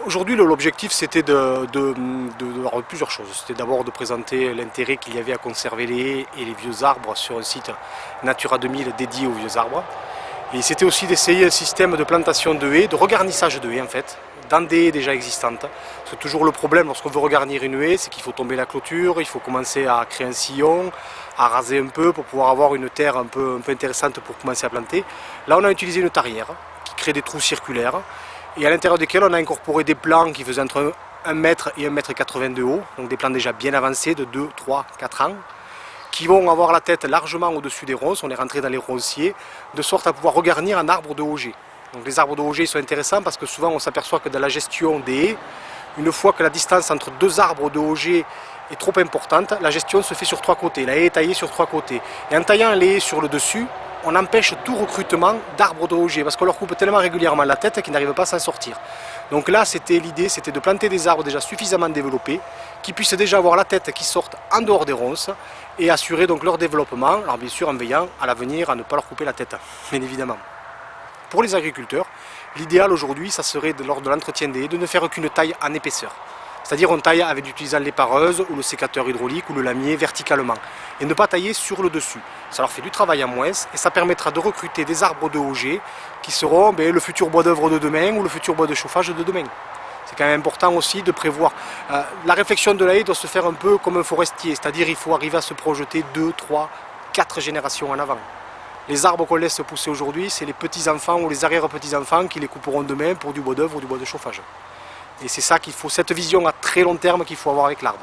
Aujourd'hui, l'objectif c'était de plusieurs choses. C'était d'abord de présenter l'intérêt qu'il y avait à conserver les haies et les vieux arbres sur un site Natura 2000 dédié aux vieux arbres. Et c'était aussi d'essayer un système de plantation de haies, de regarnissage de haies en fait, dans des haies déjà existantes. C'est toujours le problème lorsqu'on veut regarnir une haie, c'est qu'il faut tomber la clôture, il faut commencer à créer un sillon, à raser un peu pour pouvoir avoir une terre un peu intéressante pour commencer à planter. Là on a utilisé une tarière qui crée des trous circulaires et à l'intérieur desquels on a incorporé des plants qui faisaient entre 1 mètre et 1,80 m de haut, donc des plants déjà bien avancés de 2, 3, 4 ans, qui vont avoir la tête largement au-dessus des ronces, on est rentré dans les ronciers, de sorte à pouvoir regarnir un arbre de Auger. Donc les arbres de Auger sont intéressants parce que souvent on s'aperçoit que dans la gestion des haies, une fois que la distance entre deux arbres de Auger est trop importante, la gestion se fait sur 3 côtés, la haie est taillée sur 3 côtés. Et en taillant les haies sur le dessus, on empêche tout recrutement d'arbres de Auger parce qu'on leur coupe tellement régulièrement la tête qu'ils n'arrivent pas à s'en sortir. Donc là, l'idée, c'était de planter des arbres déjà suffisamment développés, qui puissent déjà avoir la tête qui sorte en dehors des ronces et assurer donc leur développement, alors bien sûr en veillant à l'avenir à ne pas leur couper la tête, bien évidemment. Pour les agriculteurs, l'idéal aujourd'hui, ça serait lors de l'entretien des haies de ne faire qu'une taille en épaisseur. C'est-à-dire on taille avec utilisant l'épareuse ou le sécateur hydraulique ou le lamier verticalement et ne pas tailler sur le dessus. Ça leur fait du travail en moins et ça permettra de recruter des arbres de Auger qui seront le futur bois d'œuvre de demain ou le futur bois de chauffage de demain. C'est quand même important aussi de prévoir. La réflexion de la haie doit se faire un peu comme un forestier, c'est-à-dire il faut arriver à se projeter 2, 3, 4 générations en avant. Les arbres qu'on laisse pousser aujourd'hui, c'est les petits-enfants ou les arrière-petits-enfants qui les couperont demain pour du bois d'œuvre ou du bois de chauffage. Et c'est ça qu'il faut, cette vision à très long terme qu'il faut avoir avec l'arbre.